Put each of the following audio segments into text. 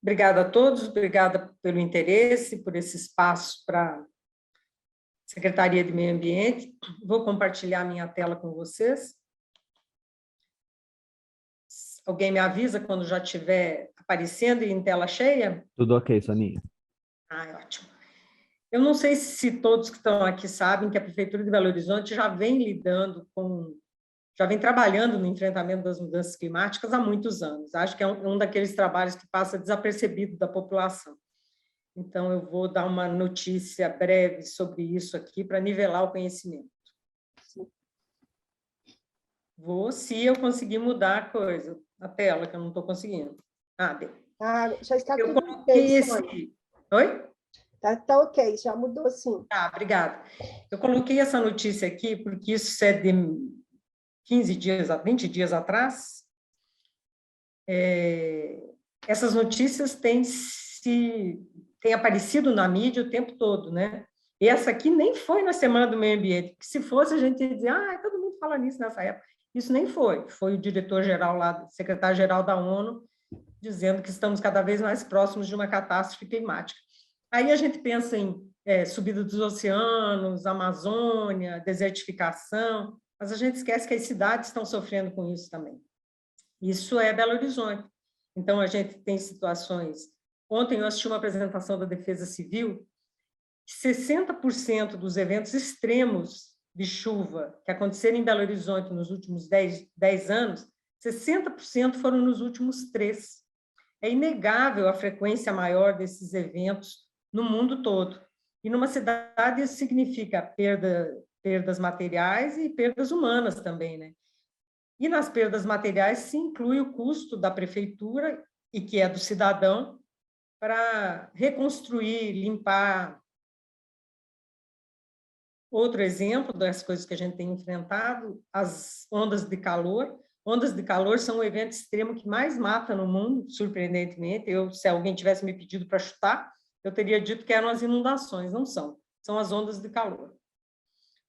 Obrigada a todos, obrigada pelo interesse, por esse espaço para a Secretaria de Meio Ambiente. Vou compartilhar minha tela com vocês. Alguém me avisa quando já estiver aparecendo e em tela cheia? Tudo ok, Soninha. Ótimo. Eu não sei se todos que estão aqui sabem que a Prefeitura de Belo Horizonte já vem trabalhando no enfrentamento das mudanças climáticas há muitos anos. Acho que é um daqueles trabalhos que passa desapercebido da população. Então, eu vou dar uma notícia breve sobre isso aqui para nivelar o conhecimento. Se eu conseguir mudar a coisa, a tela, que eu não estou conseguindo. Deu. Já está tudo ok. Oi? Tá ok, já mudou sim. Obrigada. Eu coloquei essa notícia aqui porque isso é de 20 dias atrás. Essas notícias têm aparecido na mídia o tempo todo, né? E essa aqui nem foi na Semana do Meio Ambiente, porque se fosse a gente ia dizer, todo mundo fala nisso nessa época. Isso nem foi o diretor-geral lá, secretário-geral da ONU, dizendo que estamos cada vez mais próximos de uma catástrofe climática. Aí a gente pensa em subida dos oceanos, Amazônia, desertificação, mas a gente esquece que as cidades estão sofrendo com isso também. Isso é Belo Horizonte. Então, a gente tem situações... Ontem eu assisti uma apresentação da Defesa Civil, 60% dos eventos extremos de chuva que aconteceram em Belo Horizonte nos últimos 10 anos, 60% foram nos últimos 3. É inegável a frequência maior desses eventos no mundo todo. E numa cidade isso significa perdas materiais e perdas humanas também, né? E nas perdas materiais se inclui o custo da prefeitura, e que é do cidadão, para reconstruir, limpar. Outro exemplo das coisas que a gente tem enfrentado, as ondas de calor. Ondas de calor são o evento extremo que mais mata no mundo, surpreendentemente. Se alguém tivesse me pedido para chutar, eu teria dito que eram as inundações, não são. São as ondas de calor.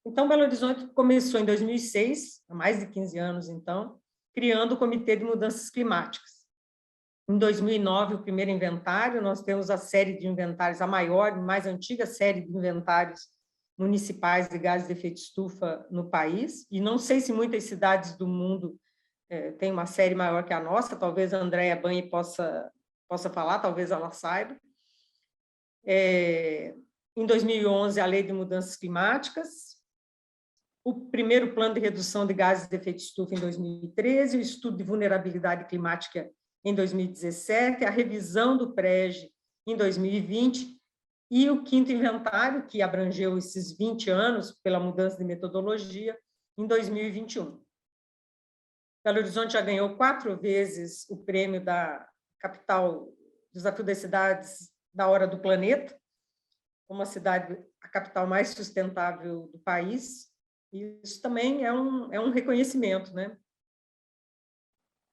Então, Belo Horizonte começou em 2006, há mais de 15 anos, então, criando o Comitê de Mudanças Climáticas. Em 2009, o primeiro inventário, nós temos a série de inventários, a maior e mais antiga série de inventários municipais de gases de efeito estufa no país, e não sei se muitas cidades do mundo têm uma série maior que a nossa, talvez a Andréa Banhi possa falar, talvez ela saiba. Em 2011, a Lei de Mudanças Climáticas, o primeiro plano de redução de gases de efeito estufa em 2013, o estudo de vulnerabilidade climática em 2017, a revisão do PREG em 2020, e o quinto inventário, que abrangeu esses 20 anos pela mudança de metodologia, em 2021. Belo Horizonte já ganhou 4 vezes o prêmio da capital, Desafio das Cidades da Hora do Planeta, como a capital mais sustentável do país. E isso também é um reconhecimento, né?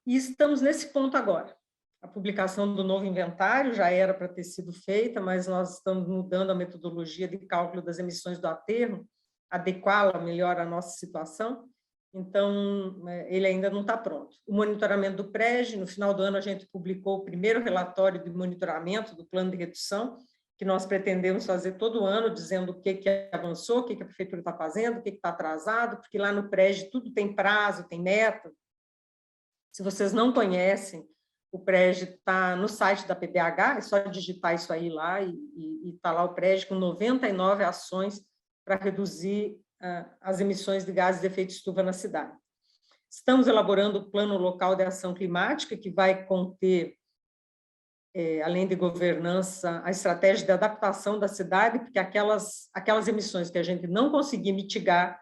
E estamos nesse ponto agora. A publicação do novo inventário já era para ter sido feita, mas nós estamos mudando a metodologia de cálculo das emissões do aterro, adequá-la melhor à nossa situação, então ele ainda não está pronto. O monitoramento do PREG, no final do ano a gente publicou o primeiro relatório de monitoramento do plano de redução, que nós pretendemos fazer todo ano, dizendo o que avançou, o que a prefeitura está fazendo, o que está atrasado, porque lá no PREG tudo tem prazo, tem meta. Se vocês não conhecem, o PREG está no site da PBH, é só digitar isso aí lá e está lá o PREG com 99 ações para reduzir as emissões de gases de efeito estufa na cidade. Estamos elaborando o Plano Local de Ação Climática, que vai conter, além de governança, a estratégia de adaptação da cidade, porque aquelas emissões que a gente não conseguir mitigar,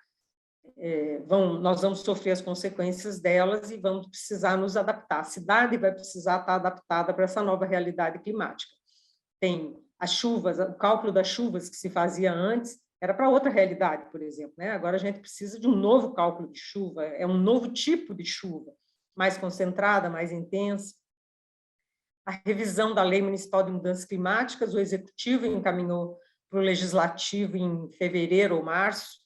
nós vamos sofrer as consequências delas e vamos precisar nos adaptar. A cidade vai precisar estar adaptada para essa nova realidade climática. Tem as chuvas, o cálculo das chuvas que se fazia antes era para outra realidade, por exemplo, né? Agora a gente precisa de um novo cálculo de chuva, é um novo tipo de chuva, mais concentrada, mais intensa. A revisão da Lei Municipal de Mudanças Climáticas, o Executivo encaminhou para o Legislativo em fevereiro ou março,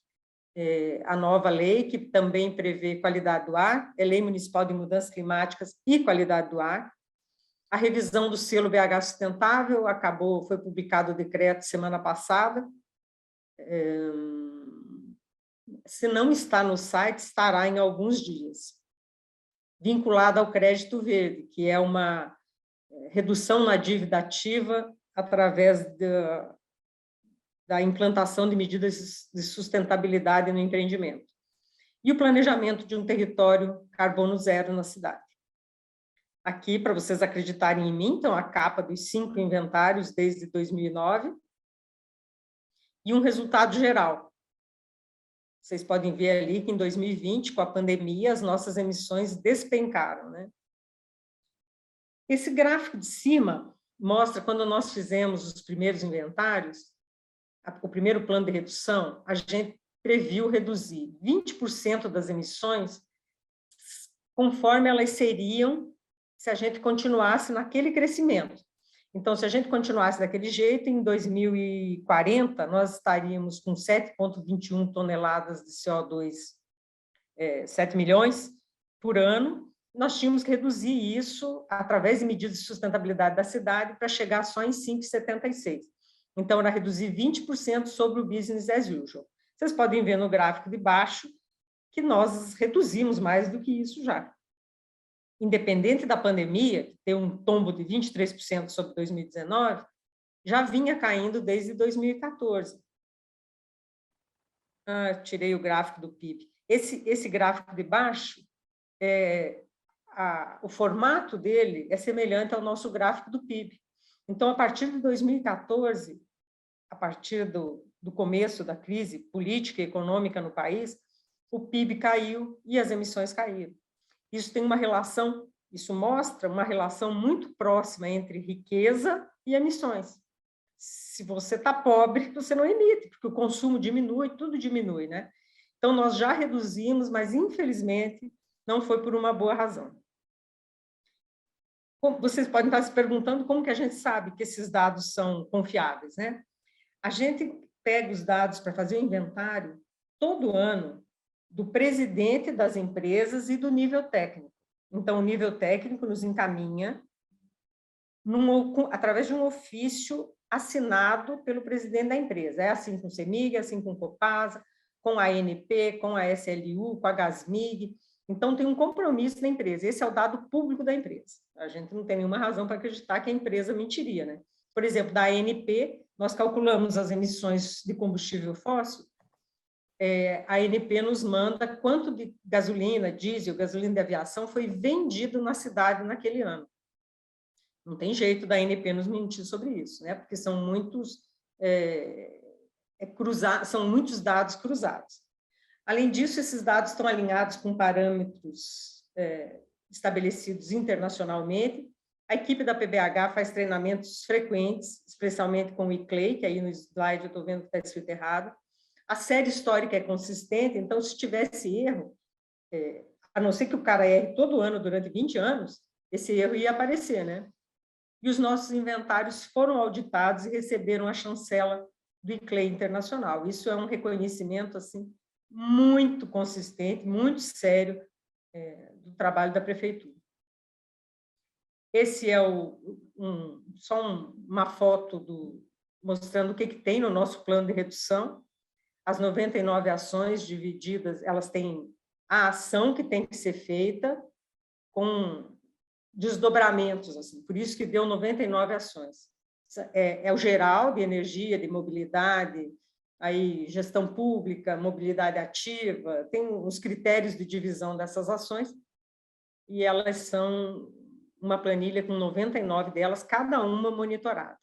a nova lei, que também prevê qualidade do ar, é Lei Municipal de Mudanças Climáticas e Qualidade do Ar. A revisão do selo BH Sustentável foi publicado o decreto semana passada. Se não está no site, estará em alguns dias. Vinculado ao crédito verde, que é uma redução na dívida ativa através da implantação de medidas de sustentabilidade no empreendimento. E o planejamento de um território carbono zero na cidade. Aqui, para vocês acreditarem em mim, então, a capa dos 5 inventários desde 2009 e um resultado geral. Vocês podem ver ali que em 2020, com a pandemia, as nossas emissões despencaram, né? Esse gráfico de cima mostra quando nós fizemos os primeiros inventários, o primeiro plano de redução, a gente previu reduzir 20% das emissões conforme elas seriam se a gente continuasse naquele crescimento. Então, se a gente continuasse daquele jeito, em 2040, nós estaríamos com 7,21 toneladas de CO2, 7 milhões por ano. Nós tínhamos que reduzir isso através de medidas de sustentabilidade da cidade para chegar só em 5,76. Então, era reduzir 20% sobre o business as usual. Vocês podem ver no gráfico de baixo que nós reduzimos mais do que isso já. Independente da pandemia, que tem um tombo de 23% sobre 2019, já vinha caindo desde 2014. Tirei o gráfico do PIB. Esse gráfico de baixo, o formato dele é semelhante ao nosso gráfico do PIB. Então, a partir de 2014, a partir do começo da crise política e econômica no país, o PIB caiu e as emissões caíram. Isso tem uma relação, isso mostra uma relação muito próxima entre riqueza e emissões. Se você está pobre, você não emite, porque o consumo diminui, tudo diminui, né? Então, nós já reduzimos, mas, infelizmente, não foi por uma boa razão. Vocês podem estar se perguntando como que a gente sabe que esses dados são confiáveis, né? A gente pega os dados para fazer o inventário todo ano do presidente das empresas e do nível técnico. Então, o nível técnico nos encaminha através de um ofício assinado pelo presidente da empresa. É assim com o CEMIG, é assim com o Copasa, com a ANP, com a SLU, com a Gasmig. Então, tem um compromisso da empresa. Esse é o dado público da empresa. A gente não tem nenhuma razão para acreditar que a empresa mentiria, né? Por exemplo, da ANP, nós calculamos as emissões de combustível fóssil. A ANP nos manda quanto de gasolina, diesel, gasolina de aviação foi vendido na cidade naquele ano. Não tem jeito da ANP nos mentir sobre isso, né? Porque são muitos são muitos dados cruzados. Além disso, esses dados estão alinhados com parâmetros estabelecidos internacionalmente. A equipe da PBH faz treinamentos frequentes, especialmente com o ICLEI, que aí no slide eu estou vendo que está escrito errado. A série histórica é consistente, então, se tivesse erro, a não ser que o cara erre todo ano durante 20 anos, esse erro ia aparecer, né? E os nossos inventários foram auditados e receberam a chancela do ICLEI Internacional. Isso é um reconhecimento assim, muito consistente, muito sério do trabalho da prefeitura. Esse é só uma foto mostrando o que tem no nosso plano de redução. As 99 ações divididas, elas têm a ação que tem que ser feita com desdobramentos, assim, por isso que deu 99 ações. É o geral de energia, de mobilidade, aí gestão pública, mobilidade ativa, tem os critérios de divisão dessas ações, e elas são uma planilha com 99 delas, cada uma monitorada.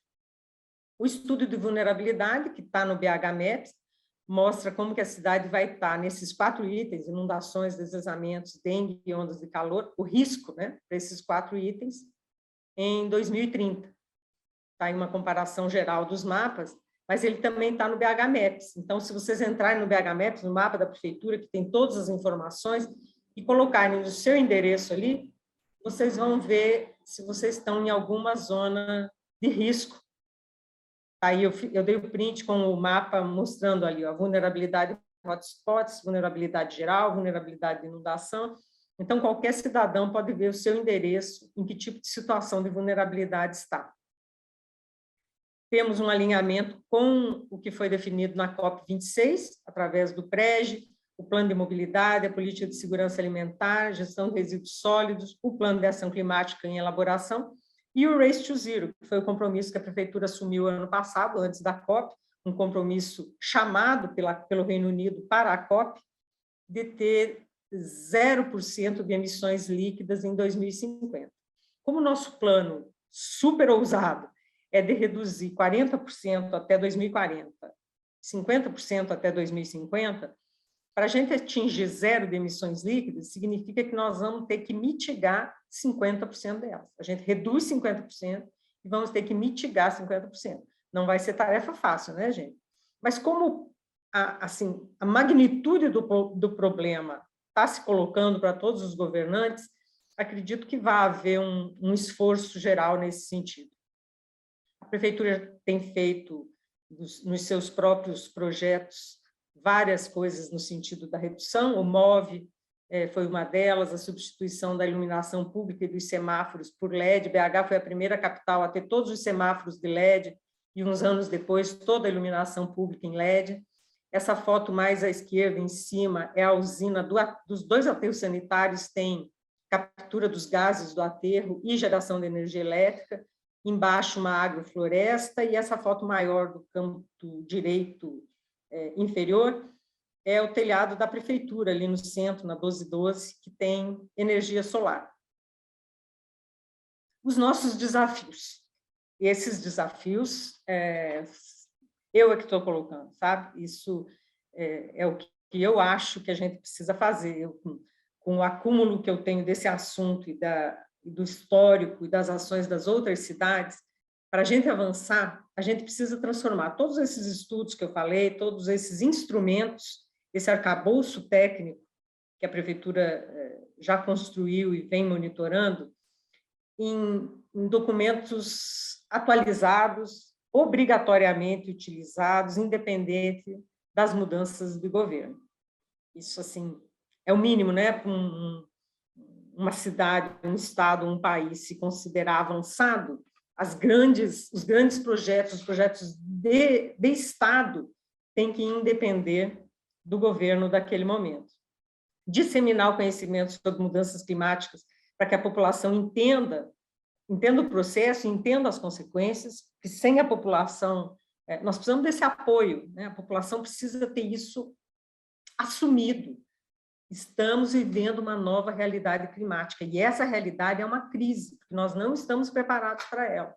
O estudo de vulnerabilidade, que está no BH Maps, mostra como que a cidade vai estar nesses 4 itens, inundações, deslizamentos, dengue e ondas de calor, o risco, né, para esses 4 itens, em 2030. Está em uma comparação geral dos mapas, mas ele também está no BH Maps. Então, se vocês entrarem no BH Maps, no mapa da prefeitura, que tem todas as informações, e colocarem o seu endereço ali, vocês vão ver se vocês estão em alguma zona de risco. Aí eu dei o print com o mapa mostrando ali a vulnerabilidade de hotspots, vulnerabilidade geral, vulnerabilidade de inundação, Então, qualquer cidadão pode ver o seu endereço, em que tipo de situação de vulnerabilidade está. Temos um alinhamento com o que foi definido na COP26, através do PREG, o Plano de Mobilidade, a Política de Segurança Alimentar, Gestão de Resíduos Sólidos, o Plano de Ação Climática em elaboração e o Race to Zero, que foi o compromisso que a Prefeitura assumiu ano passado, antes da COP, um compromisso chamado pelo Reino Unido para a COP, de ter 0% de emissões líquidas em 2050. Como o nosso plano super ousado é de reduzir 40% até 2040, 50% até 2050, para a gente atingir zero de emissões líquidas, significa que nós vamos ter que mitigar 50% delas. A gente reduz 50% e vamos ter que mitigar 50%. Não vai ser tarefa fácil, né, gente? Mas como a magnitude do problema está se colocando para todos os governantes, acredito que vai haver um esforço geral nesse sentido. A Prefeitura tem feito, nos seus próprios projetos, várias coisas no sentido da redução. O MOVE foi uma delas, a substituição da iluminação pública e dos semáforos por LED. BH foi a primeira capital a ter todos os semáforos de LED, e uns anos depois, toda a iluminação pública em LED. Essa foto mais à esquerda, em cima, é a usina dos 2 aterros sanitários, tem captura dos gases do aterro e geração de energia elétrica. Embaixo, uma agrofloresta, e essa foto maior do canto direito inferior é o telhado da prefeitura, ali no centro, na 1212, que tem energia solar. Os nossos desafios. Esses desafios, eu é que estou colocando, sabe? Isso é o que eu acho que a gente precisa fazer. Eu, com o acúmulo que eu tenho desse assunto e do histórico e das ações das outras cidades, para a gente avançar, a gente precisa transformar todos esses estudos que eu falei, todos esses instrumentos, esse arcabouço técnico que a Prefeitura já construiu e vem monitorando, em documentos atualizados, obrigatoriamente utilizados, independente das mudanças de governo. Isso, assim, é o mínimo, né, para uma cidade, um estado, um país se considerar avançado. Os grandes projetos, os projetos de Estado, têm que independer do governo daquele momento. Disseminar o conhecimento sobre mudanças climáticas para que a população entenda o processo, entenda as consequências, que sem a população, nós precisamos desse apoio, né? A população precisa ter isso assumido. Estamos vivendo uma nova realidade climática, e essa realidade é uma crise, porque nós não estamos preparados para ela.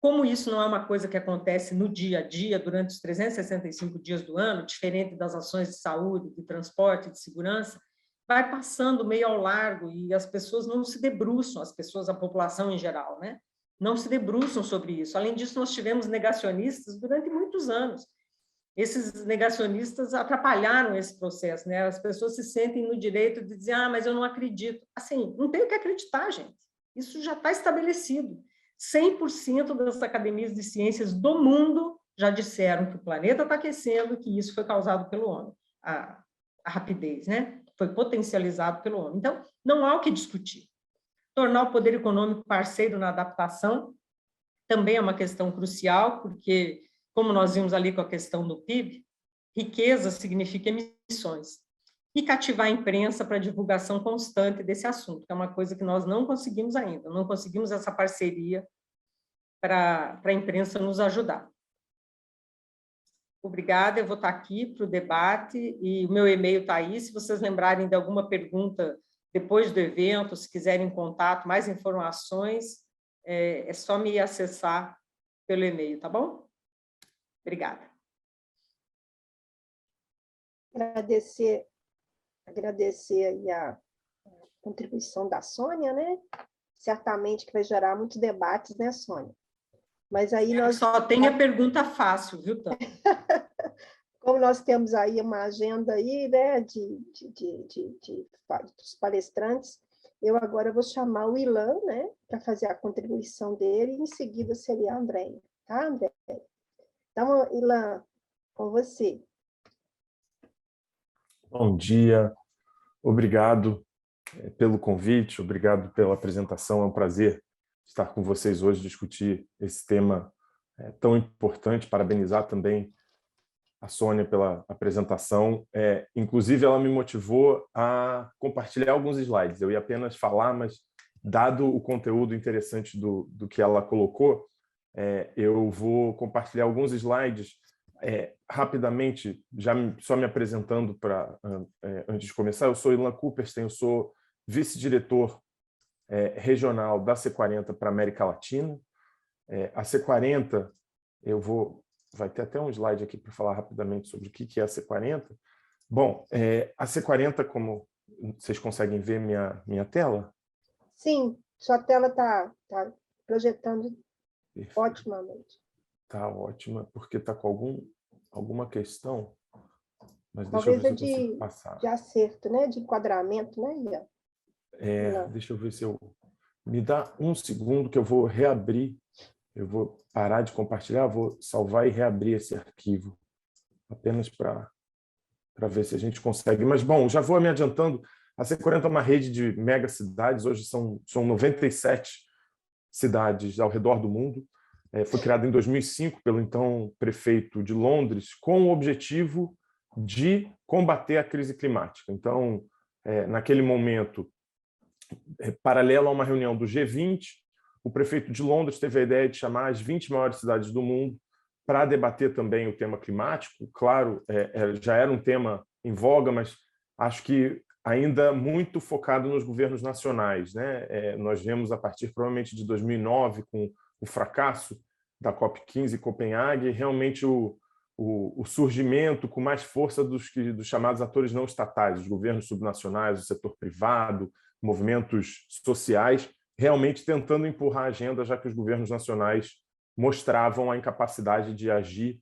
Como isso não é uma coisa que acontece no dia a dia, durante os 365 dias do ano, diferente das ações de saúde, de transporte, de segurança, vai passando meio ao largo e as pessoas não se debruçam, a população em geral, né? Não se debruçam sobre isso. Além disso, nós tivemos negacionistas durante muitos anos. Esses negacionistas atrapalharam esse processo, né? As pessoas se sentem no direito de dizer, mas eu não acredito. Assim, não tem o que acreditar, gente. Isso já está estabelecido. 100% das academias de ciências do mundo já disseram que o planeta está aquecendo, que isso foi causado pelo homem. A rapidez, né? Foi potencializado pelo homem. Então, não há o que discutir. Tornar o poder econômico parceiro na adaptação também é uma questão crucial, porque, como nós vimos ali com a questão do PIB, riqueza significa emissões. E cativar a imprensa para divulgação constante desse assunto, que é uma coisa que nós não conseguimos ainda, não conseguimos essa parceria para a imprensa nos ajudar. Obrigada, eu vou estar aqui para o debate, e o meu e-mail está aí, se vocês lembrarem de alguma pergunta depois do evento, se quiserem contato, mais informações, é só me acessar pelo e-mail, tá bom? Obrigada. Agradecer aí a contribuição da Sônia, né? Certamente que vai gerar muitos debates, né, Sônia? Mas aí nós... Só tem a pergunta fácil, viu, Tânia? Como nós temos aí uma agenda aí, né, dos palestrantes, eu agora vou chamar o Ilan, né, para fazer a contribuição dele, e em seguida seria a Andréia, tá, Andréia? Então, Ilan, com você. Bom dia, obrigado pelo convite, obrigado pela apresentação. É um prazer estar com vocês hoje, discutir esse tema tão importante. Parabenizar também a Sônia pela apresentação. Inclusive, ela me motivou a compartilhar alguns slides. Eu ia apenas falar, mas dado o conteúdo interessante do que ela colocou, eu vou compartilhar alguns slides rapidamente, só me apresentando antes de começar. Eu sou Ilan Cooperstein, eu sou vice-diretor regional da C40 para a América Latina. A C40, vai ter até um slide aqui para falar rapidamente sobre o que é a C40. Bom, a C40, como vocês conseguem ver minha tela? Sim, sua tela está projetando otimamente. Está ótima, porque está com alguma questão, mas deixa Talvez eu ver se eu consigo passar. De acerto, né? De enquadramento, né, Ian? Deixa eu ver se eu... Me dá um segundo que eu vou reabrir. Eu vou parar de compartilhar, vou salvar e reabrir esse arquivo, apenas para ver se a gente consegue. Mas, bom, já vou me adiantando. A C40 é uma rede de megacidades, hoje são 97 cidades ao redor do mundo. Foi criada em 2005 pelo então prefeito de Londres, com o objetivo de combater a crise climática. Então, naquele momento, paralelo a uma reunião do G20, o prefeito de Londres teve a ideia de chamar as 20 maiores cidades do mundo para debater também o tema climático. Claro, já era um tema em voga, mas acho que ainda muito focado nos governos nacionais, né? Nós vemos a partir, provavelmente, de 2009, com o fracasso da COP15 em Copenhague, realmente o surgimento com mais força dos chamados atores não estatais, os governos subnacionais, o setor privado, movimentos sociais, realmente tentando empurrar a agenda, já que os governos nacionais mostravam a incapacidade de agir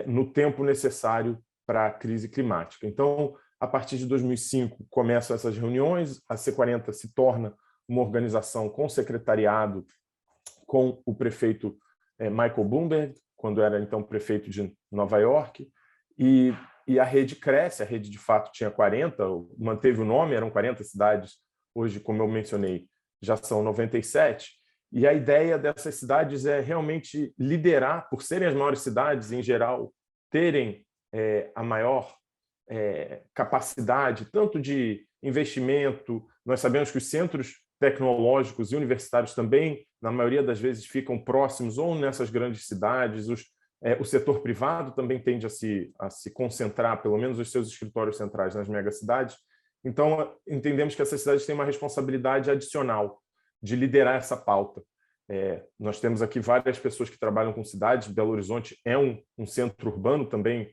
no tempo necessário para a crise climática. Então, a partir de 2005, começam essas reuniões, a C40 se torna uma organização com secretariado, com o prefeito Michael Bloomberg, quando era então prefeito de Nova York, e a rede cresce, a rede de fato tinha 40, manteve o nome, eram 40 cidades, hoje, como eu mencionei, já são 97, e a ideia dessas cidades é realmente liderar, por serem as maiores cidades, em geral, terem a maior capacidade, tanto de investimento. Nós sabemos que os centros tecnológicos e universitários também, na maioria das vezes, ficam próximos ou nessas grandes cidades. O setor privado também tende a se concentrar, pelo menos os seus escritórios centrais, nas megacidades. Então, entendemos que essas cidades têm uma responsabilidade adicional de liderar essa pauta. Nós temos aqui várias pessoas que trabalham com cidades. Belo Horizonte é um centro urbano também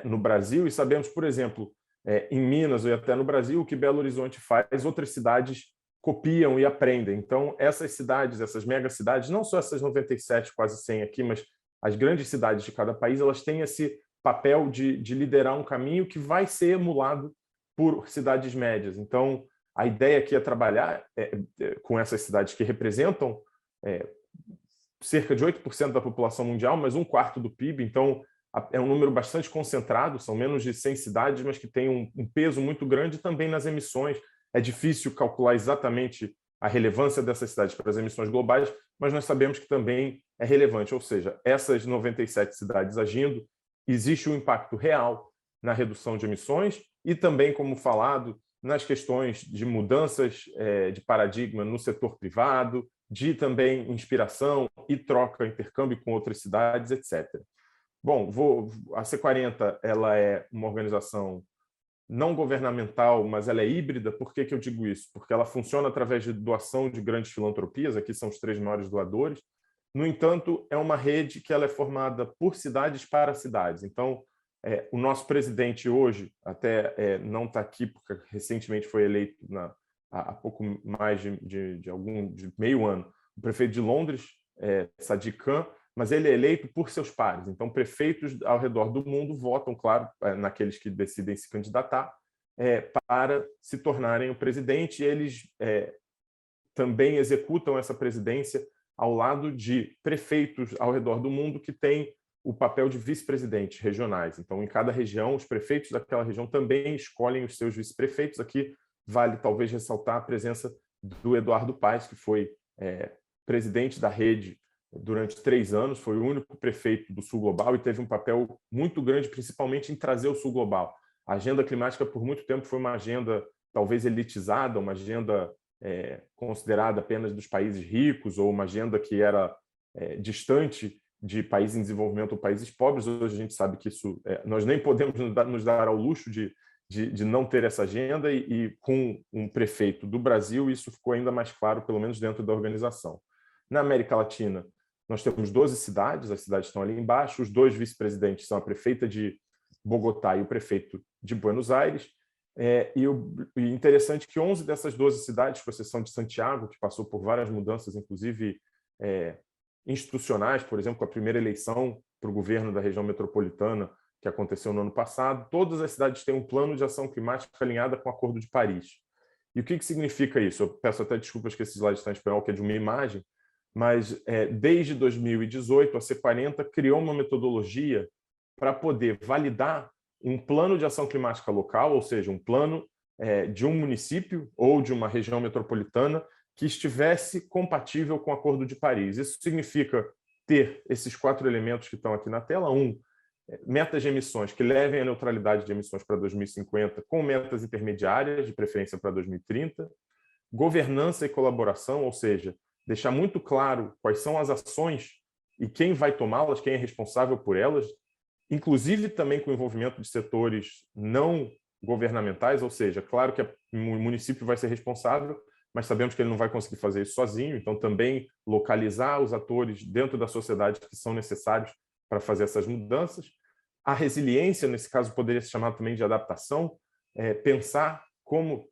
no Brasil, e sabemos, por exemplo, em Minas ou até no Brasil, o que Belo Horizonte faz, outras cidades copiam e aprendem. Então, essas cidades, essas megacidades, não só essas 97, quase 100 aqui, mas as grandes cidades de cada país, elas têm esse papel de liderar um caminho que vai ser emulado por cidades médias. Então, a ideia aqui é trabalhar com essas cidades que representam cerca de 8% da população mundial, mas 1/4 do PIB. Então, é um número bastante concentrado, são menos de 100 cidades, mas que tem um peso muito grande também nas emissões. É difícil calcular exatamente a relevância dessas cidades para as emissões globais, mas nós sabemos que também é relevante, ou seja, essas 97 cidades agindo, existe um impacto real na redução de emissões e também, como falado, nas questões de mudanças de paradigma no setor privado, de também inspiração e troca, intercâmbio com outras cidades, etc. Bom, a C40 ela é uma organização não governamental, mas ela é híbrida. Por que eu digo isso? Porque ela funciona através de doação de grandes filantropias, aqui são os 3 maiores doadores. No entanto, é uma rede que ela é formada por cidades para cidades. Então, o nosso presidente hoje, até não está aqui, porque recentemente foi eleito há pouco mais de meio ano, o prefeito de Londres, Sadiq Khan, mas ele é eleito por seus pares. Então, prefeitos ao redor do mundo votam, claro, naqueles que decidem se candidatar, para se tornarem o presidente, e eles também executam essa presidência ao lado de prefeitos ao redor do mundo que têm o papel de vice-presidentes regionais. Então, em cada região, os prefeitos daquela região também escolhem os seus vice-prefeitos. Aqui vale talvez ressaltar a presença do Eduardo Paes, que foi presidente da rede durante 3 anos, foi o único prefeito do Sul Global e teve um papel muito grande, principalmente em trazer o Sul Global. A agenda climática, por muito tempo, foi uma agenda talvez elitizada, uma agenda considerada apenas dos países ricos, ou uma agenda que era distante de países em desenvolvimento ou países pobres. Hoje a gente sabe que isso nós nem podemos nos dar ao luxo de não ter essa agenda, e com um prefeito do Brasil isso ficou ainda mais claro, pelo menos dentro da organização. Na América Latina, nós temos 12 cidades, as cidades estão ali embaixo, os 2 vice-presidentes são a prefeita de Bogotá e o prefeito de Buenos Aires, e interessante que 11 dessas 12 cidades, com exceção de Santiago, que passou por várias mudanças, inclusive institucionais, por exemplo, com a primeira eleição para o governo da região metropolitana, que aconteceu no ano passado, todas as cidades têm um plano de ação climática alinhada com o Acordo de Paris. E o que significa isso? Eu peço até desculpas que esse slide está em espanhol, que é de uma imagem, mas desde 2018, a C40 criou uma metodologia para poder validar um plano de ação climática local, ou seja, um plano de um município ou de uma região metropolitana que estivesse compatível com o Acordo de Paris. Isso significa ter esses 4 elementos que estão aqui na tela. Metas de emissões que levem à neutralidade de emissões para 2050, com metas intermediárias, de preferência para 2030. Governança e colaboração, ou seja, deixar muito claro quais são as ações e quem vai tomá-las, quem é responsável por elas, inclusive também com o envolvimento de setores não governamentais, ou seja, claro que o município vai ser responsável, mas sabemos que ele não vai conseguir fazer isso sozinho, então também localizar os atores dentro da sociedade que são necessários para fazer essas mudanças. A resiliência, nesse caso, poderia ser chamada também de adaptação, pensar como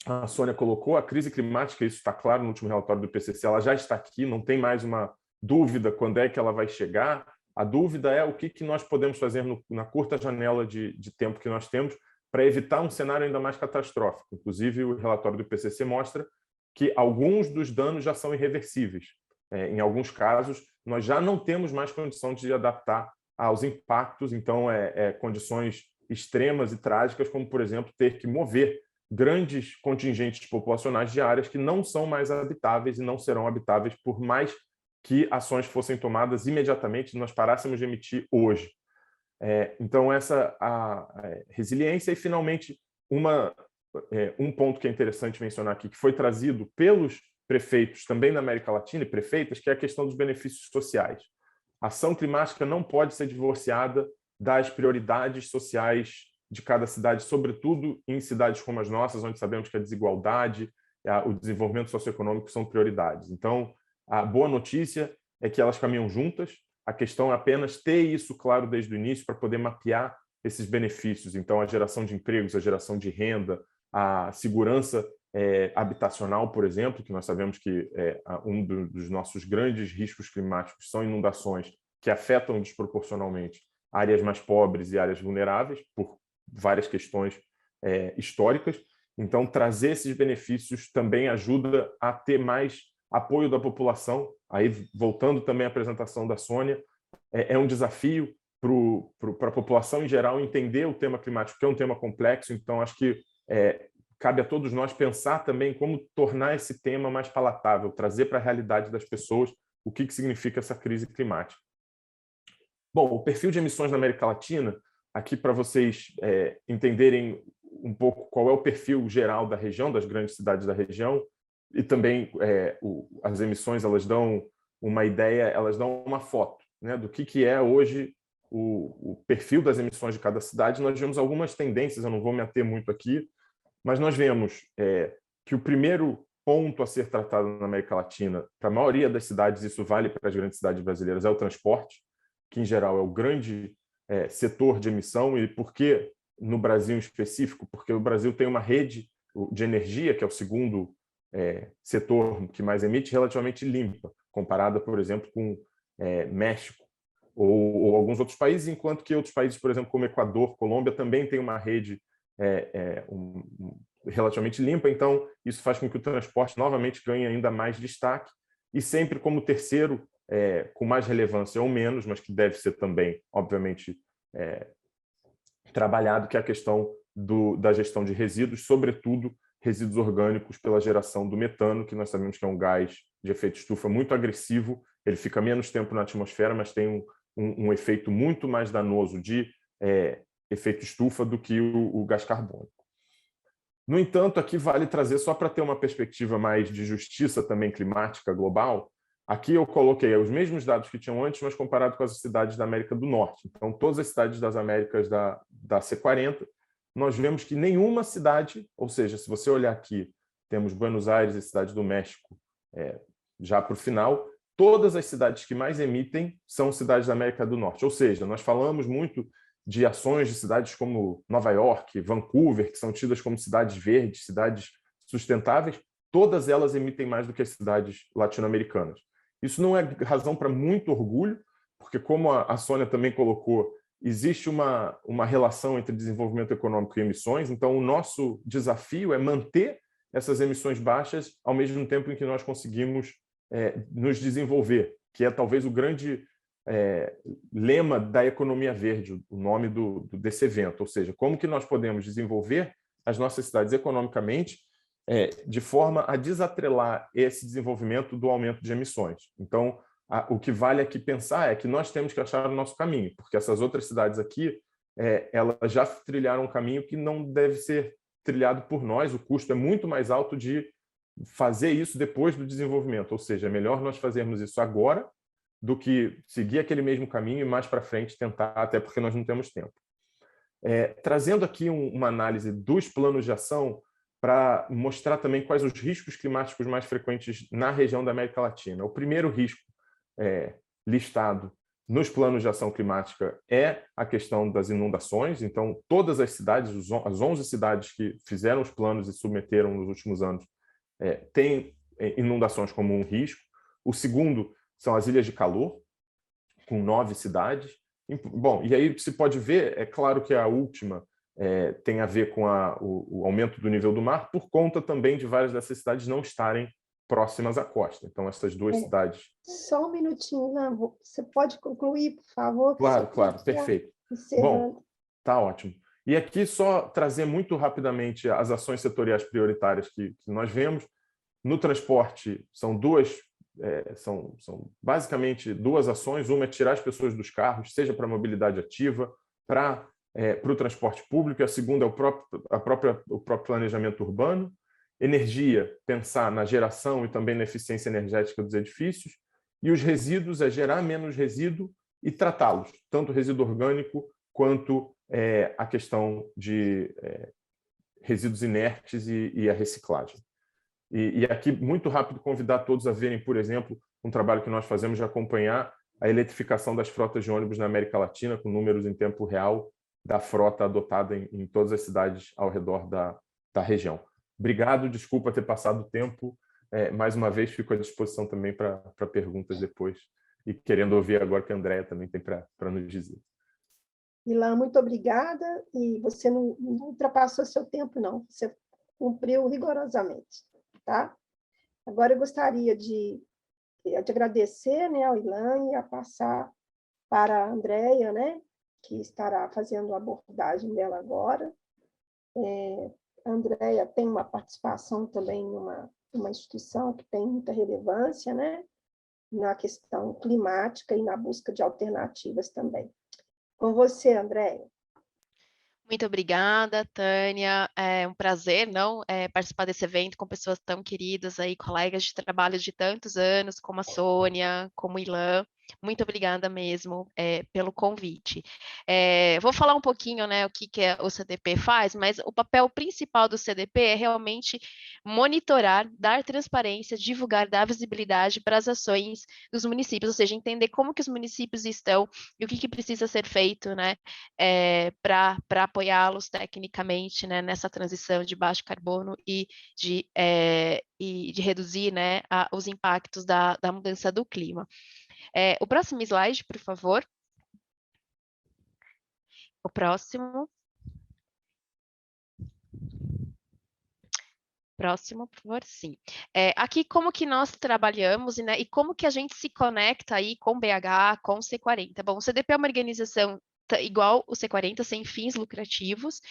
a Sônia colocou, a crise climática, isso está claro no último relatório do IPCC, ela já está aqui, não tem mais uma dúvida quando é que ela vai chegar. A dúvida é o que nós podemos fazer na curta janela de tempo que nós temos para evitar um cenário ainda mais catastrófico. Inclusive, o relatório do IPCC mostra que alguns dos danos já são irreversíveis. Em alguns casos, nós já não temos mais condição de adaptar aos impactos, então, condições extremas e trágicas, como, por exemplo, ter que mover grandes contingentes populacionais de áreas que não são mais habitáveis e não serão habitáveis por mais que ações fossem tomadas imediatamente, nós parássemos de emitir hoje. Então, essa a resiliência. E, finalmente, um ponto que é interessante mencionar aqui, que foi trazido pelos prefeitos também na América Latina e prefeitas, que é a questão dos benefícios sociais. A ação climática não pode ser divorciada das prioridades sociais de cada cidade, sobretudo em cidades como as nossas, onde sabemos que a desigualdade, o desenvolvimento socioeconômico são prioridades. Então, a boa notícia é que elas caminham juntas, a questão é apenas ter isso claro desde o início para poder mapear esses benefícios. Então, a geração de empregos, a geração de renda, a segurança habitacional, por exemplo, que nós sabemos que um dos nossos grandes riscos climáticos são inundações que afetam desproporcionalmente áreas mais pobres e áreas vulneráveis, por várias questões históricas. Então, trazer esses benefícios também ajuda a ter mais apoio da população. Aí, voltando também à apresentação da Sônia, é um desafio para a população em geral entender o tema climático, que é um tema complexo. Então, acho que cabe a todos nós pensar também como tornar esse tema mais palatável, trazer para a realidade das pessoas o que significa essa crise climática. Bom, o perfil de emissões na América Latina, aqui para vocês entenderem um pouco qual é o perfil geral da região, das grandes cidades da região, e também as emissões, elas dão uma ideia, elas dão uma foto, né, do que é hoje o perfil das emissões de cada cidade. Nós vemos algumas tendências, eu não vou me ater muito aqui, mas nós vemos que o primeiro ponto a ser tratado na América Latina, para a maioria das cidades, isso vale para as grandes cidades brasileiras, é o transporte, que em geral é o grande setor de emissão. E por que no Brasil em específico? Porque o Brasil tem uma rede de energia, que é o segundo setor que mais emite, relativamente limpa, comparada, por exemplo, com México ou alguns outros países, enquanto que outros países, por exemplo, como Equador, Colômbia, também tem uma rede relativamente limpa. Então, isso faz com que o transporte novamente ganhe ainda mais destaque, e sempre como terceiro, com mais relevância ou menos, mas que deve ser também, obviamente, trabalhado, que é a questão da gestão de resíduos, sobretudo resíduos orgânicos pela geração do metano, que nós sabemos que é um gás de efeito estufa muito agressivo, ele fica menos tempo na atmosfera, mas tem um efeito muito mais danoso de efeito estufa do que o gás carbônico. No entanto, aqui vale trazer, só para ter uma perspectiva mais de justiça também climática global, aqui eu coloquei os mesmos dados que tinham antes, mas comparado com as cidades da América do Norte. Então, todas as cidades das Américas da C40, nós vemos que nenhuma cidade, ou seja, se você olhar aqui, temos Buenos Aires e Cidade do México já para o final, todas as cidades que mais emitem são cidades da América do Norte. Ou seja, nós falamos muito de ações de cidades como Nova York, Vancouver, que são tidas como cidades verdes, cidades sustentáveis, todas elas emitem mais do que as cidades latino-americanas. Isso não é razão para muito orgulho, porque, como a Sônia também colocou, existe uma relação entre desenvolvimento econômico e emissões, então o nosso desafio é manter essas emissões baixas ao mesmo tempo em que nós conseguimos nos desenvolver, que é talvez o grande lema da economia verde, o nome desse evento, ou seja, como que nós podemos desenvolver as nossas cidades economicamente de forma a desatrelar esse desenvolvimento do aumento de emissões. Então, o que vale aqui pensar é que nós temos que achar o nosso caminho, porque essas outras cidades aqui, elas já trilharam um caminho que não deve ser trilhado por nós, o custo é muito mais alto de fazer isso depois do desenvolvimento, ou seja, é melhor nós fazermos isso agora do que seguir aquele mesmo caminho e mais para frente tentar, até porque nós não temos tempo. Trazendo aqui uma análise dos planos de ação para mostrar também quais os riscos climáticos mais frequentes na região da América Latina. O primeiro risco listado nos planos de ação climática é a questão das inundações. Então, todas as cidades, as 11 cidades que fizeram os planos e submeteram nos últimos anos, têm inundações como um risco. O segundo são as ilhas de calor, com 9 cidades. Bom, e aí se pode ver, é claro que a última tem a ver com o aumento do nível do mar, por conta também de várias dessas cidades não estarem próximas à costa. Então, essas duas cidades... Só um minutinho, Ilan, você pode concluir, por favor? Claro, perfeito. Bom, tá ótimo. E aqui só trazer muito rapidamente as ações setoriais prioritárias que nós vemos. No transporte, são basicamente duas ações. Uma é tirar as pessoas dos carros, seja para a mobilidade ativa, para o transporte público, e a segunda é o próprio planejamento urbano. Energia, pensar na geração e também na eficiência energética dos edifícios. E os resíduos é gerar menos resíduo e tratá-los, tanto resíduo orgânico quanto a questão de resíduos inertes e a reciclagem. E aqui, muito rápido, convidar todos a verem, por exemplo, um trabalho que nós fazemos de acompanhar a eletrificação das frotas de ônibus na América Latina, com números em tempo real da frota adotada em todas as cidades ao redor da região. Obrigado, desculpa ter passado o tempo. Mais uma vez, fico à disposição também para perguntas depois. E querendo ouvir agora o que a Andréia também tem para nos dizer. Ilan, muito obrigada. E você não ultrapassou seu tempo, não. Você cumpriu rigorosamente. Tá? Agora eu gostaria de agradecer, né, ao Ilan e a passar para a Andréia, né, que estará fazendo a abordagem dela agora. A Andréia tem uma participação também em uma instituição que tem muita relevância, né, na questão climática e na busca de alternativas também. Com você, Andréia. Muito obrigada, Tânia. É um prazer, participar desse evento com pessoas tão queridas aí, colegas de trabalho de tantos anos, como a Sônia, como o Ilan. Muito obrigada mesmo pelo convite. Vou falar um pouquinho, o que o CDP faz, mas o papel principal do CDP é realmente monitorar, dar transparência, divulgar, dar visibilidade para as ações dos municípios, ou seja, entender como que os municípios estão e o que precisa ser feito, para apoiá-los tecnicamente, nessa transição de baixo carbono e de reduzir, os impactos da mudança do clima. O próximo slide, por favor. O próximo. Próximo, por favor, sim. Aqui, como que nós trabalhamos, e como que a gente se conecta aí com o BH, com o C40. Bom, o CDP é uma organização igual o C40, sem fins lucrativos.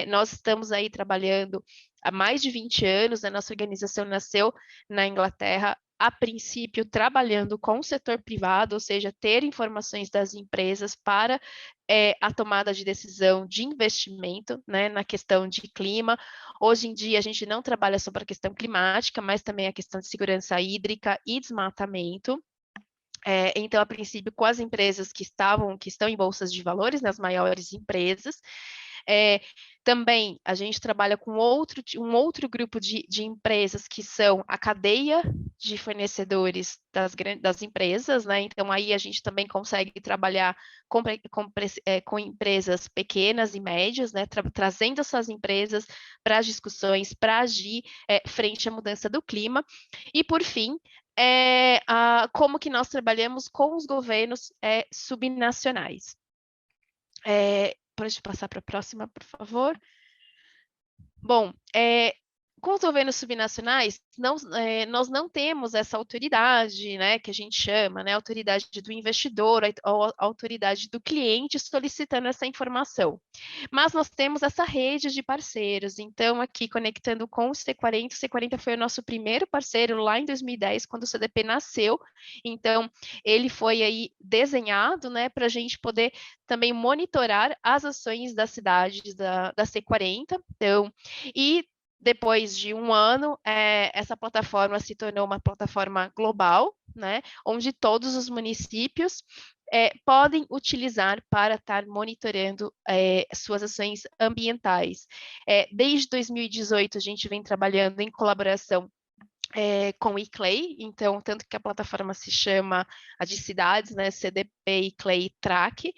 Nós estamos aí trabalhando há mais de 20 anos. A nossa organização nasceu na Inglaterra, a princípio trabalhando com o setor privado, ou seja, ter informações das empresas para a tomada de decisão de investimento, né, na questão de clima. Hoje em dia, a gente não trabalha só para a questão climática, mas também a questão de segurança hídrica e desmatamento. Então, a princípio, com as empresas que estão em bolsas de valores, nas maiores empresas. Também a gente trabalha com um outro grupo de empresas que são a cadeia de fornecedores das empresas, né? Então, aí a gente também consegue trabalhar com empresas pequenas e médias, né? Trazendo essas empresas para as discussões, para agir frente à mudança do clima. E, por fim, como que nós trabalhamos com os governos subnacionais. Pode passar para a próxima, por favor. Bom, com os governos subnacionais, nós não temos essa autoridade, né, que a gente chama, né, autoridade do investidor ou autoridade do cliente solicitando essa informação. Mas nós temos essa rede de parceiros. Então, aqui conectando com o C40, o C40 foi o nosso primeiro parceiro lá em 2010, quando o CDP nasceu. Então, ele foi aí desenhado, né, para a gente poder também monitorar as ações das cidades da C40. Então, e depois de um ano, essa plataforma se tornou uma plataforma global, né, onde todos os municípios podem utilizar para estar monitorando suas ações ambientais. Desde 2018, a gente vem trabalhando em colaboração com o ICLEI, então, tanto que a plataforma se chama a de cidades, né, CDP ICLEI Track,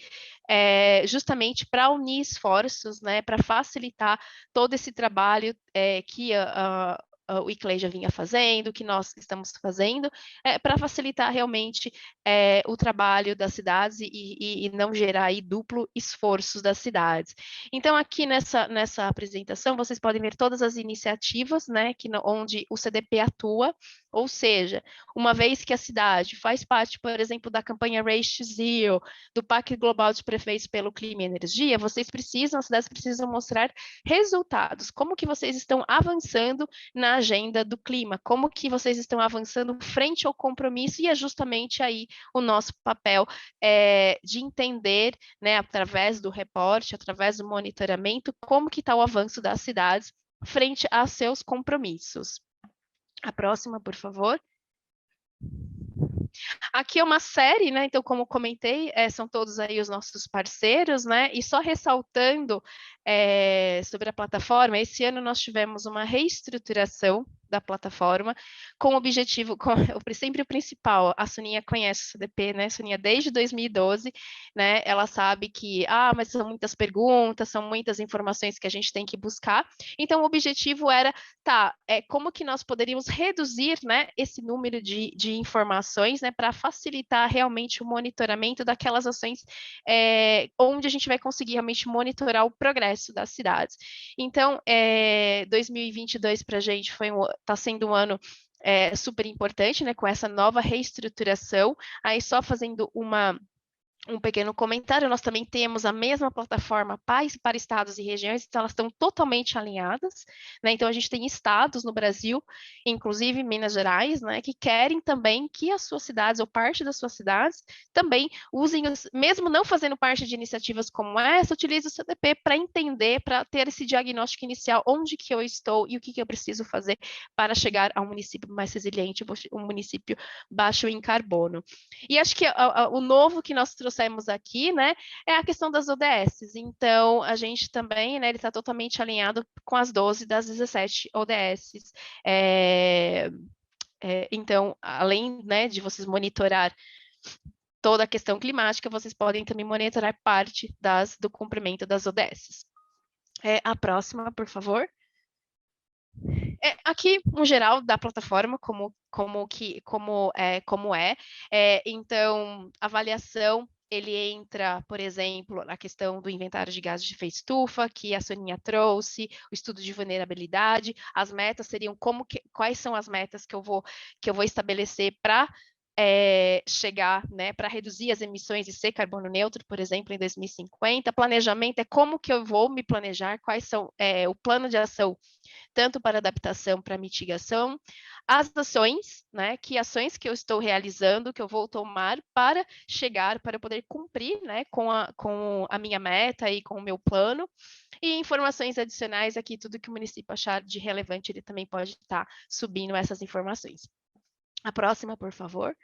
justamente para unir esforços, né, para facilitar todo esse trabalho que o ICLEI já vinha fazendo, que nós estamos fazendo, para facilitar realmente o trabalho das cidades e não gerar aí duplo esforço das cidades. Então, aqui nessa apresentação, vocês podem ver todas as iniciativas, né, onde o CDP atua, ou seja, uma vez que a cidade faz parte, por exemplo, da campanha Race to Zero, do Pacto Global de Prefeitos pelo Clima e Energia, as cidades precisam mostrar resultados, como que vocês estão avançando na agenda do clima, como que vocês estão avançando frente ao compromisso, e é justamente aí o nosso papel de entender, né, através do reporte, através do monitoramento, como que está o avanço das cidades frente a seus compromissos. A próxima, por favor. Aqui é uma série, né? Então, como comentei, são todos aí os nossos parceiros, né? E só ressaltando sobre a plataforma, esse ano nós tivemos uma reestruturação da plataforma, com o objetivo, sempre o principal, a Soninha conhece o CDP, né, Soninha, desde 2012, né, ela sabe que, mas são muitas perguntas, são muitas informações que a gente tem que buscar, então o objetivo era, como que nós poderíamos reduzir, né, esse número de informações, né, para facilitar realmente o monitoramento daquelas ações onde a gente vai conseguir realmente monitorar o progresso das cidades. Então, 2022 para a gente está sendo um ano super importante, né, com essa nova reestruturação. Aí só fazendo um pequeno comentário, nós também temos a mesma plataforma para estados e regiões, então elas estão totalmente alinhadas, né? Então a gente tem estados no Brasil, inclusive Minas Gerais, né, que querem também que as suas cidades ou parte das suas cidades também usem, mesmo não fazendo parte de iniciativas como essa, utilize o CDP para entender, para ter esse diagnóstico inicial, onde que eu estou e o que eu preciso fazer para chegar a um município mais resiliente, um município baixo em carbono. E acho que o novo que nós trouxemos aqui, né, é a questão das ODS. Então, a gente também, né, ele está totalmente alinhado com as 12 das 17 ODS. Então, além, né, de vocês monitorar toda a questão climática, vocês podem também monitorar parte do cumprimento das ODS. A próxima, por favor. Aqui, um geral da plataforma, então, avaliação, ele entra, por exemplo, na questão do inventário de gases de efeito estufa, que a Soninha trouxe, o estudo de vulnerabilidade, as metas seriam quais são as metas que eu vou estabelecer para chegar, né, para reduzir as emissões e ser carbono neutro, por exemplo, em 2050. Planejamento é como que eu vou me planejar, quais são o plano de ação, tanto para adaptação, para mitigação, as ações, né, que ações que eu estou realizando, que eu vou tomar para chegar, para poder cumprir, né, com a minha meta e com o meu plano, e informações adicionais aqui, tudo que o município achar de relevante, ele também pode estar subindo essas informações. A próxima, por favor.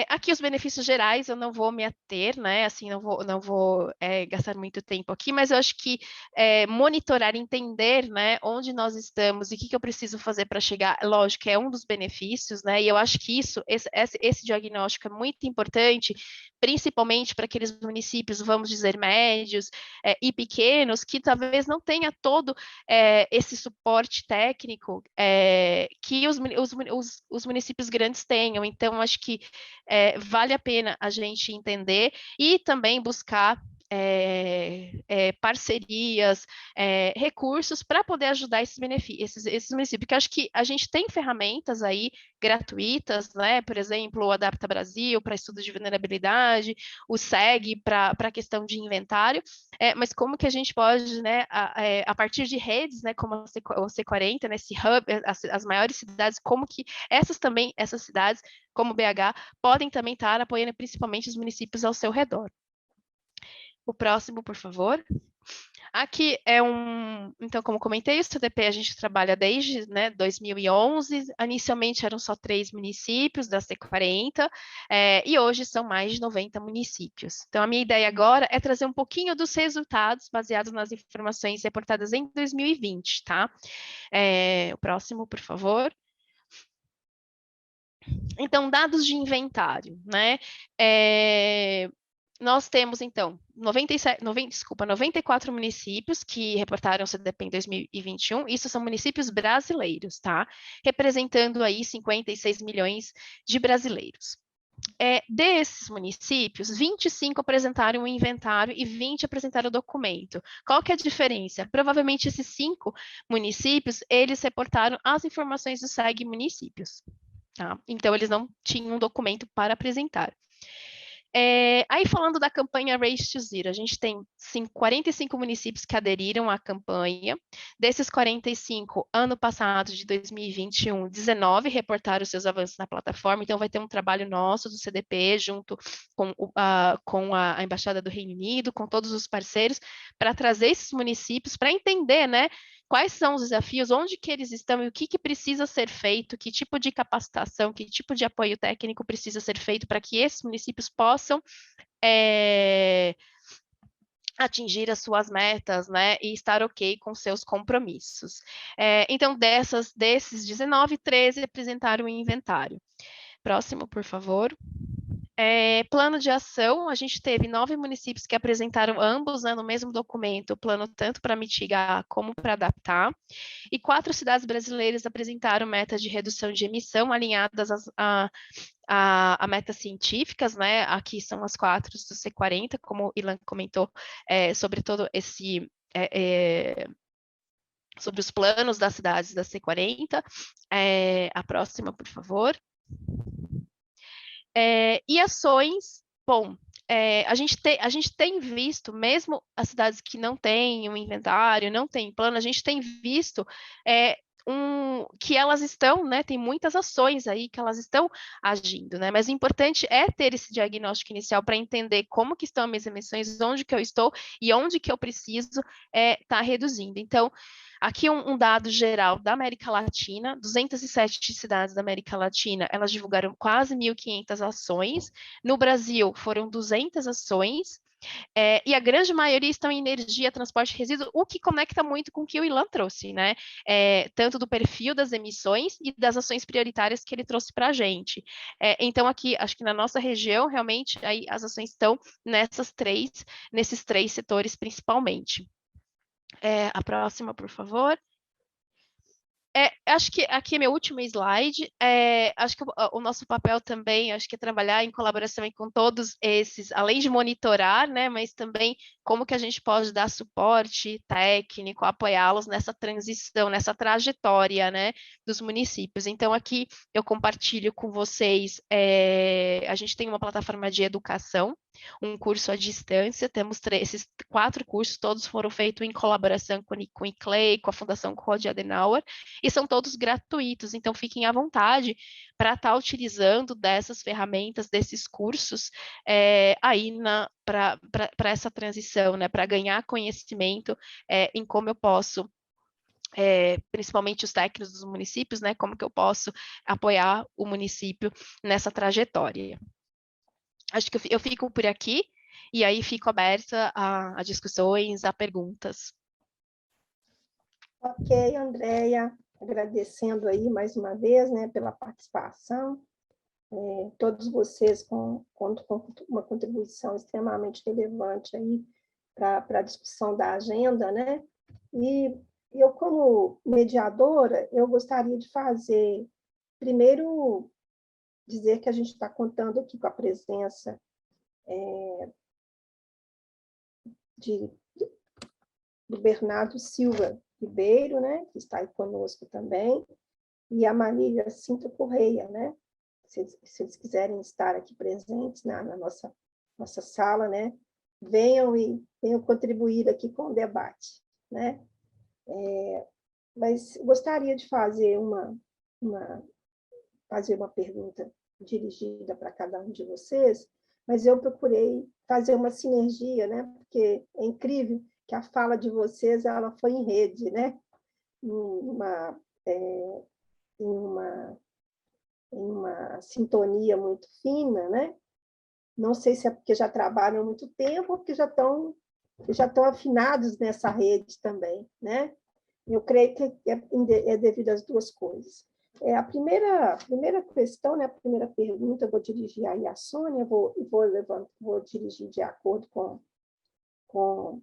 Aqui os benefícios gerais, eu não vou me ater, né? Assim, não vou gastar muito tempo aqui, mas eu acho que monitorar, entender, né, onde nós estamos e o que eu preciso fazer para chegar, lógico, é um dos benefícios, né? E eu acho que esse diagnóstico é muito importante, principalmente para aqueles municípios, vamos dizer, médios e pequenos, que talvez não tenha todo esse suporte técnico que os municípios grandes tenham. Então, acho que vale a pena a gente entender e também buscar parcerias, recursos para poder ajudar esses municípios, porque acho que a gente tem ferramentas aí gratuitas, né? Por exemplo, o Adapta Brasil para estudos de vulnerabilidade, o SEG para a questão de inventário, mas como que a gente pode, né, a partir de redes, né, como o C40, né, esse hub, as maiores cidades, como que essas cidades, como BH, podem também estar apoiando principalmente os municípios ao seu redor. O próximo, por favor. Aqui então, como comentei, o CDP a gente trabalha desde 2011, inicialmente eram só 3 municípios da C40, e hoje são mais de 90 municípios. Então, a minha ideia agora é trazer um pouquinho dos resultados baseados nas informações reportadas em 2020, tá? O próximo, por favor. Então, dados de inventário, né? Nós temos, então, 94 municípios que reportaram CDP em 2021, isso são municípios brasileiros, tá? Representando aí 56 milhões de brasileiros. Desses municípios, 25 apresentaram o inventário e 20 apresentaram o documento. Qual que é a diferença? Provavelmente esses 5 municípios, eles reportaram as informações do SEG municípios, tá? Então, eles não tinham um documento para apresentar. Aí, falando da campanha Race to Zero, a gente tem 45 municípios que aderiram à campanha. Desses 45, ano passado, de 2021, 19 reportaram os seus avanços na plataforma. Então, vai ter um trabalho nosso do CDP, junto com a Embaixada do Reino Unido, com todos os parceiros, para trazer esses municípios, para entender, né, quais são os desafios, onde que eles estão e o que precisa ser feito, que tipo de capacitação, que tipo de apoio técnico precisa ser feito para que esses municípios possam atingir as suas metas, né, e estar ok com seus compromissos. Então, desses 19, 13 apresentaram o inventário. Próximo, por favor. Plano de ação, a gente teve 9 municípios que apresentaram ambos, né, no mesmo documento, o plano tanto para mitigar como para adaptar, e 4 cidades brasileiras apresentaram metas de redução de emissão alinhadas a metas científicas, né? Aqui são as 4 do C40, como o Ilan comentou, sobre todo sobre os planos das cidades da C40. A próxima, por favor. E ações, bom, a gente tem visto, mesmo as cidades que não têm um inventário, não têm plano, a gente tem visto que elas estão, né, tem muitas ações aí que elas estão agindo, né, mas o importante é ter esse diagnóstico inicial para entender como que estão as minhas emissões, onde que eu estou e onde que eu preciso estar reduzindo. Então, aqui um dado geral da América Latina, 207 cidades da América Latina, elas divulgaram quase 1.500 ações, no Brasil foram 200 ações, e a grande maioria estão em energia, transporte e resíduo, o que conecta muito com o que o Ilan trouxe, né? Tanto do perfil das emissões e das ações prioritárias que ele trouxe para a gente. Então, aqui, acho que na nossa região, realmente, aí as ações estão nesses 3 setores, principalmente. A próxima, por favor. Acho que aqui é meu último slide. Acho que o nosso papel também, acho que é trabalhar em colaboração aí com todos esses, além de monitorar, né, mas também como que a gente pode dar suporte técnico, apoiá-los nessa transição, nessa trajetória, né, dos municípios. Então, aqui eu compartilho com vocês, a gente tem uma plataforma de educação, um curso à distância, temos esses 4 cursos, todos foram feitos em colaboração com o ICLEI, com a Fundação Konrad Adenauer, e são todos gratuitos, então fiquem à vontade para estar utilizando dessas ferramentas, desses cursos, aí para essa transição, né, para ganhar conhecimento em como eu posso, principalmente os técnicos dos municípios, né, como que eu posso apoiar o município nessa trajetória. Acho que eu fico por aqui, e aí fico aberta a discussões, a perguntas. Ok, Andréia, agradecendo aí mais uma vez, né, pela participação. Todos vocês com uma contribuição extremamente relevante aí para a discussão da agenda, né? E eu, como mediadora, eu gostaria de fazer, primeiro, dizer que a gente está contando aqui com a presença do Bernardo Silva Ribeiro, né, que está aí conosco também, e a Marília Cinto Correia, né, se eles quiserem estar aqui presentes na nossa sala, né, venham contribuir aqui com o debate, né. Mas gostaria de fazer uma pergunta dirigida para cada um de vocês, mas eu procurei fazer uma sinergia, né, porque é incrível que a fala de vocês ela foi em rede, né, em uma sintonia muito fina, né? Não sei se é porque já trabalham há muito tempo ou porque já estão afinados nessa rede também, né? Eu creio que é devido às duas coisas. A primeira questão, né, a primeira pergunta, eu vou dirigir aí à Sônia, vou dirigir de acordo com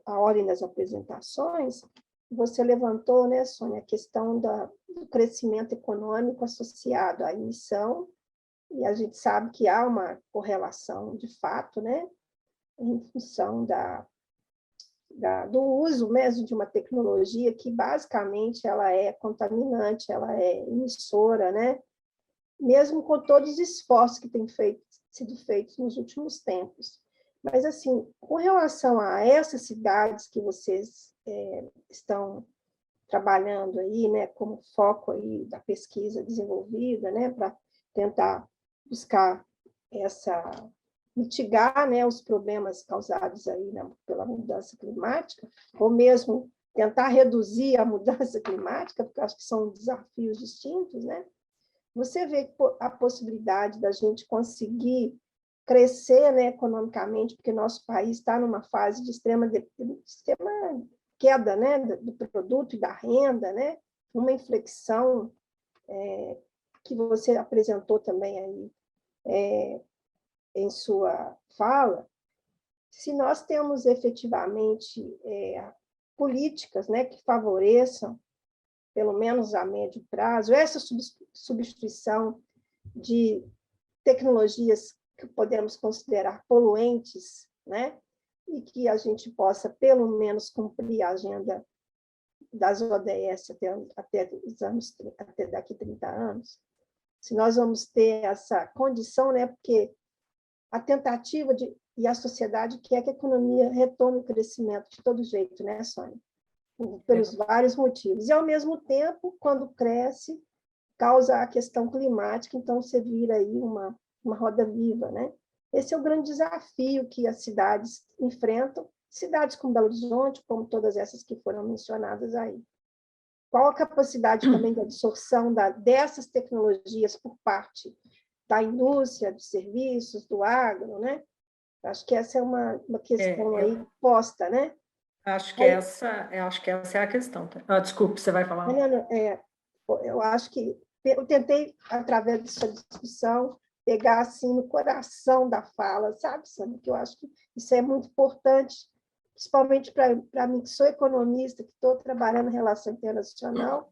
a ordem das apresentações. Você levantou, né, Sônia, a questão do crescimento econômico associado à emissão, e a gente sabe que há uma correlação de fato, né, em função do uso mesmo de uma tecnologia que basicamente ela é contaminante, ela é emissora, né, mesmo com todos os esforços que têm sido feitos nos últimos tempos. Mas, assim, com relação a essas cidades que vocês estão trabalhando aí, né, como foco aí da pesquisa desenvolvida, né, para tentar buscar mitigar, né, os problemas causados aí pela mudança climática, ou mesmo tentar reduzir a mudança climática, porque acho que são desafios distintos, né? Você vê a possibilidade da gente conseguir crescer, né, economicamente, porque nosso país está numa fase de extrema queda, né, do produto e da renda, né, uma inflexão que você apresentou também aí em sua fala. Se nós temos efetivamente políticas, né, que favoreçam, pelo menos a médio prazo, essa substituição de tecnologias que podemos considerar poluentes, né? E que a gente possa, pelo menos, cumprir a agenda das ODS até daqui a 30 anos. Se nós vamos ter essa condição, né? Porque a tentativa e a sociedade quer que a economia retome o crescimento de todo jeito, né, Sônia? Pelos vários motivos. E, ao mesmo tempo, quando cresce, causa a questão climática, então você vira aí uma roda viva, né? Esse é o grande desafio que as cidades enfrentam, cidades como Belo Horizonte, como todas essas que foram mencionadas aí. Qual a capacidade também de absorção dessas tecnologias por parte da indústria, dos serviços, do agro, né? Acho que essa é uma questão aí posta, né? Acho que essa é a questão. Desculpe, você vai falar? Eu acho que eu tentei, através dessa discussão, pegar assim no coração da fala, sabe, Sandra? Que eu acho que isso é muito importante, principalmente para mim, que sou economista, que estou trabalhando em relação internacional,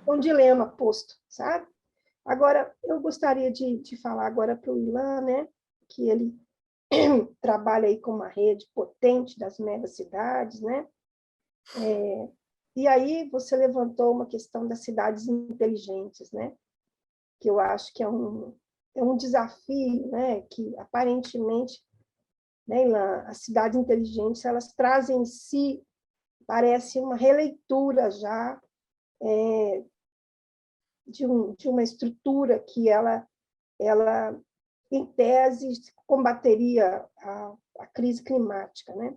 um dilema posto, sabe? Agora, eu gostaria de falar agora para o Ilan, né, que ele trabalha aí com uma rede potente das megacidades, né? E aí você levantou uma questão das cidades inteligentes, né? Que eu acho que é um desafio, né? Que aparentemente, né, Ilan, as cidades inteligentes, elas trazem em si, parece uma releitura já de uma estrutura que ela em tese, combateria a crise climática, né?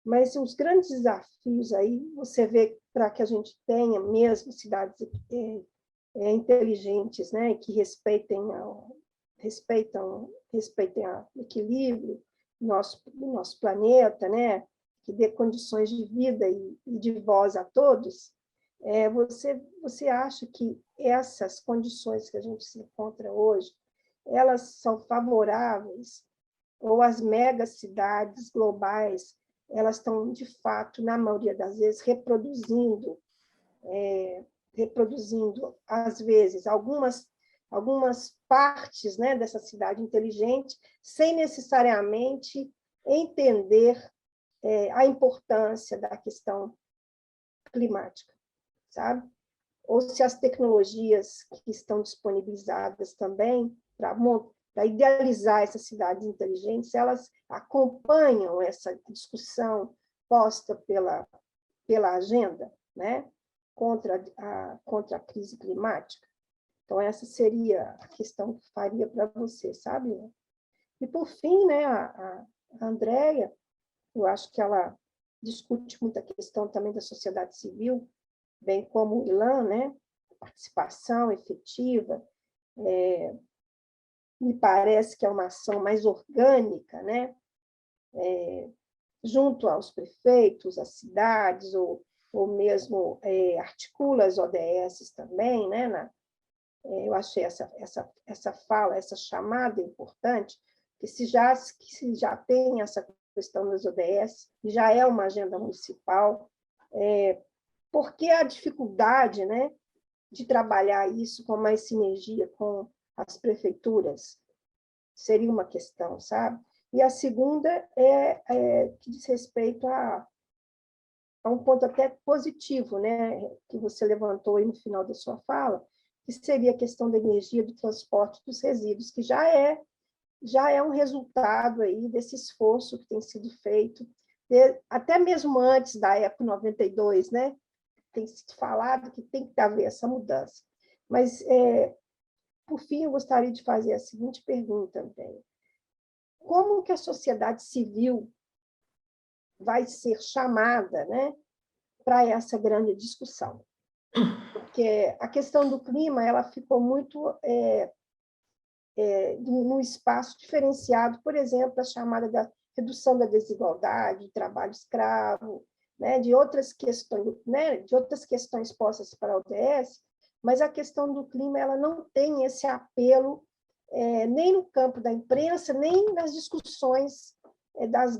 Mas os grandes desafios aí, você vê para que a gente tenha mesmo cidades inteligentes, né? Que respeitem o equilíbrio do nosso planeta, né? Que dê condições de vida e de voz a todos. Você acha que essas condições que a gente se encontra hoje, elas são favoráveis, ou as megacidades globais, elas estão, de fato, na maioria das vezes, reproduzindo, às vezes, algumas partes, né, dessa cidade inteligente, sem necessariamente entender a importância da questão climática, sabe? Ou se as tecnologias que estão disponibilizadas também para idealizar essas cidades inteligentes, elas acompanham essa discussão posta pela agenda, né, contra a crise climática. Então, essa seria a questão que faria para você, sabe? E, por fim, né, a Andréia, eu acho que ela discute muito a questão também da sociedade civil, bem como o Ilan, né? Participação efetiva, me parece que é uma ação mais orgânica, né? Junto aos prefeitos, às cidades, ou mesmo articula as ODS também, né? Eu achei essa fala, essa chamada importante, que se já tem essa questão das ODS, já é uma agenda municipal, porque a dificuldade, né, de trabalhar isso com mais sinergia com as prefeituras seria uma questão, sabe? E a segunda que diz respeito a um ponto até positivo, né, que você levantou aí no final da sua fala, que seria a questão da energia do transporte dos resíduos, que já é um resultado aí desse esforço que tem sido feito, até mesmo antes da Eco 92, né? Tem sido falado que tem que haver essa mudança. Mas, por fim, eu gostaria de fazer a seguinte pergunta também. Como que a sociedade civil vai ser chamada, né, para essa grande discussão? Porque a questão do clima ela ficou muito num espaço diferenciado, por exemplo, a chamada da redução da desigualdade, do trabalho escravo, né, de outras questões postas para a ODS, mas a questão do clima ela não tem esse apelo nem no campo da imprensa, nem nas discussões dos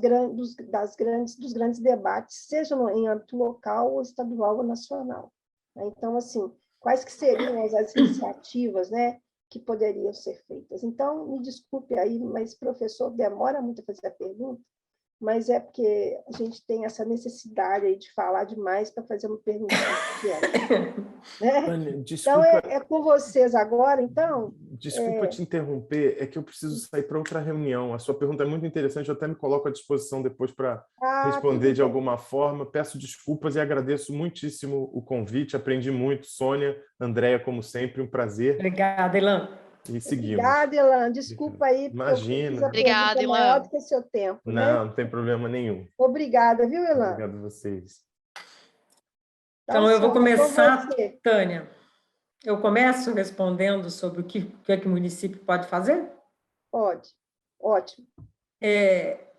grandes debates, seja em âmbito local, ou estadual ou nacional. Então, assim, quais que seriam as iniciativas, né, que poderiam ser feitas? Então, me desculpe aí, mas professor demora muito a fazer a pergunta, mas é porque a gente tem essa necessidade aí de falar demais para fazer uma pergunta pequena. Né? Tânia, desculpa, então, é com vocês agora, então? Desculpa te interromper, é que eu preciso sair para outra reunião. A sua pergunta é muito interessante, eu até me coloco à disposição depois para responder de alguma forma. Peço desculpas e agradeço muitíssimo o convite, aprendi muito. Sônia, Andréia, como sempre, um prazer. Obrigada, Ilan. E seguimos. Obrigada, Ilan. Desculpa aí, porque Imagina. eu fiz a Obrigada, pergunta maior do que o seu tempo. Não, né? não tem problema nenhum. Obrigada, viu, Ilan? Obrigado a vocês. Então, eu vou começar, você. Tânia. Eu começo respondendo sobre o que o município pode fazer? Pode. Ótimo.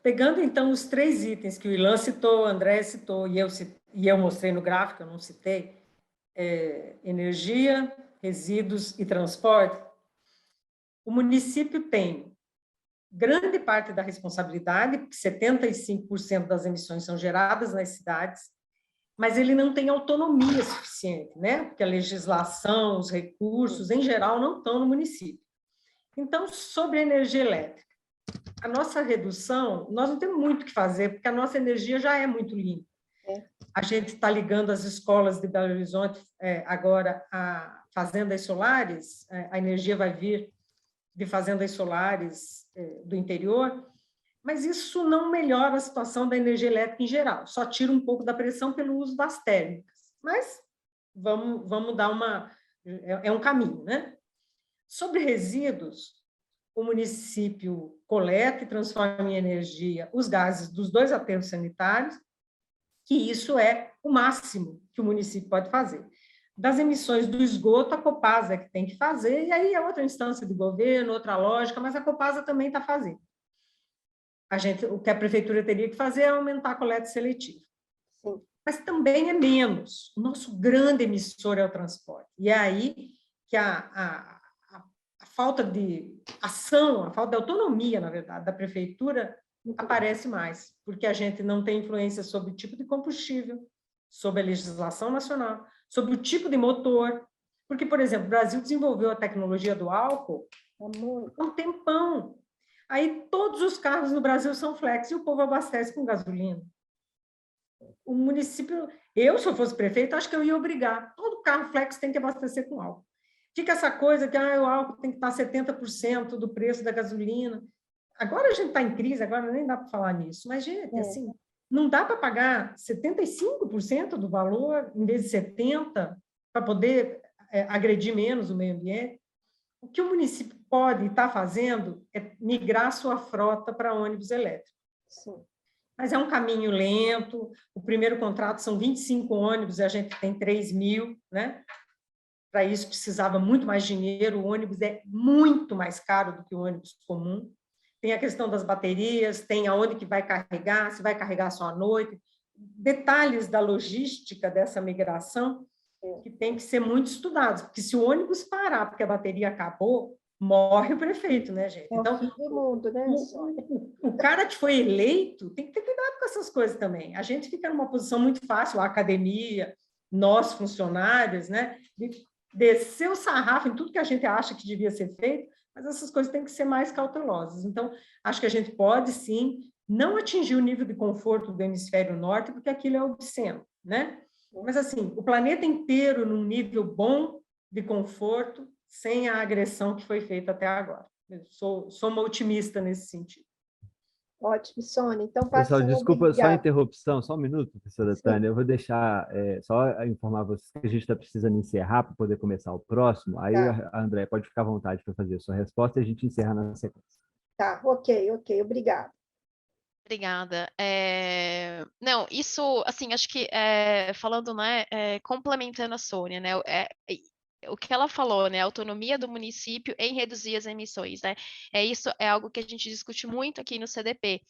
Pegando, então, os 3 itens que o Ilan citou, o André citou, e eu mostrei no gráfico, eu não citei, energia, resíduos e transporte, o município tem grande parte da responsabilidade, porque 75% das emissões são geradas nas cidades, mas ele não tem autonomia suficiente, né? Porque a legislação, os recursos, em geral, não estão no município. Então, sobre a energia elétrica, a nossa redução, nós não temos muito o que fazer, porque a nossa energia já é muito limpa. A gente está ligando as escolas de Belo Horizonte agora a fazendas solares, a energia vai vir de fazendas solares do interior, mas isso não melhora a situação da energia elétrica em geral, só tira um pouco da pressão pelo uso das térmicas. Mas vamos dar uma... É um caminho, né? Sobre resíduos, o município coleta e transforma em energia os gases dos 2 aterros sanitários, que isso é o máximo que o município pode fazer. Das emissões do esgoto, a Copasa é que tem que fazer, e aí é outra instância do governo, outra lógica, mas a Copasa também está fazendo. O que a prefeitura teria que fazer é aumentar a coleta seletiva. Sim. Mas também é menos. O nosso grande emissor é o transporte. E é aí que a falta de ação, a falta de autonomia, na verdade, da prefeitura aparece mais, porque a gente não tem influência sobre o tipo de combustível, sobre a legislação nacional, sobre o tipo de motor, porque, por exemplo, o Brasil desenvolveu a tecnologia do álcool há um tempão. Aí todos os carros no Brasil são flex e o povo abastece com gasolina. O município, se eu fosse prefeito, acho que eu ia obrigar. Todo carro flex tem que abastecer com álcool. Fica essa coisa que o álcool tem que estar 70% do preço da gasolina. Agora a gente está em crise, agora nem dá para falar nisso. Mas, gente, assim, não dá para pagar 75% do valor em vez de 70% para poder agredir menos o meio ambiente. O que o município pode estar fazendo é migrar sua frota para ônibus elétricos. Sim. Mas é um caminho lento. O primeiro contrato são 25 ônibus e a gente tem 3.000, né? Para isso precisava muito mais dinheiro. O ônibus é muito mais caro do que o ônibus comum. Tem a questão das baterias, tem aonde que vai carregar, se vai carregar só à noite. Detalhes da logística dessa migração que tem que ser muito estudados, porque se o ônibus parar porque a bateria acabou, morre o prefeito, né, gente? Então, o fim do mundo, né? O cara que foi eleito tem que ter cuidado com essas coisas também. A gente fica numa posição muito fácil, a academia, nós funcionários, né, de descer o sarrafo em tudo que a gente acha que devia ser feito, mas essas coisas têm que ser mais cautelosas. Então, acho que a gente pode, sim, não atingir o nível de conforto do hemisfério norte, porque aquilo é obsceno, né? Mas, assim, o planeta inteiro num nível bom de conforto, sem a agressão que foi feita até agora. Eu sou uma otimista nesse sentido. Ótimo, Sônia. Então, pessoal, desculpa, só a obrigada. interrupção, só um minuto, professora Tânia. Eu vou deixar só informar vocês que a gente está precisando encerrar para poder começar o próximo. Aí, a André, pode ficar à vontade para fazer a sua resposta e a gente encerra na sequência. Tá, ok, obrigada. Obrigada. Não, isso, assim, acho que falando, né, complementando a Sônia, né, o que ela falou, né, a autonomia do município em reduzir as emissões, né, isso é algo que a gente discute muito aqui no CDP.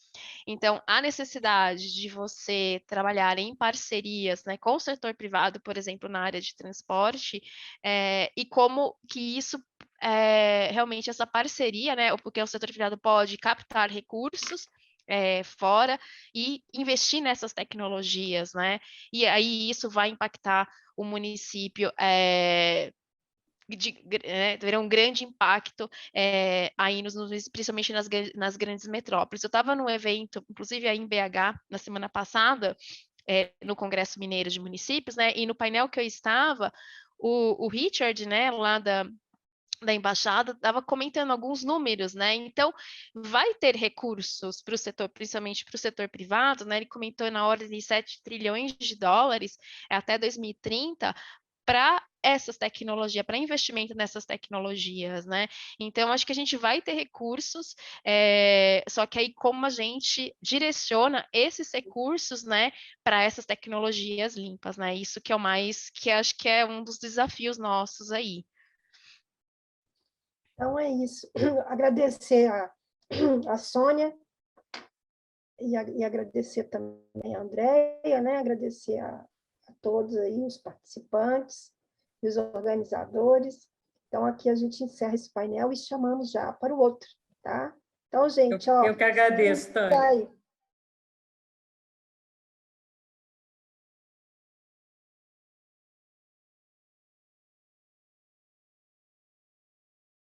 Então, a necessidade de você trabalhar em parcerias, né, com o setor privado, por exemplo, na área de transporte, e como que isso realmente essa parceria, né, porque o setor privado pode captar recursos fora e investir nessas tecnologias, né? E aí isso vai impactar o município, terá um grande impacto aí principalmente nas grandes metrópoles. Eu estava num evento, inclusive aí em BH, na semana passada, no Congresso Mineiro de Municípios, né? E no painel que eu estava, o Richard, né, lá da embaixada, estava comentando alguns números, né? Então, vai ter recursos para o setor, principalmente para o setor privado, né? Ele comentou na ordem de 7 trilhões de dólares até 2030 para essas tecnologias, para investimento nessas tecnologias, né? Então, acho que a gente vai ter recursos, só que aí como a gente direciona esses recursos, né, para essas tecnologias limpas, né? Isso que é o mais, que acho que é um dos desafios nossos aí. Então, é isso. Agradecer a Sônia e agradecer também a Andréia, né? Agradecer a todos aí, os participantes e os organizadores. Então, aqui a gente encerra esse painel e chamamos já para o outro, tá? Então, gente, eu que agradeço, Tânia.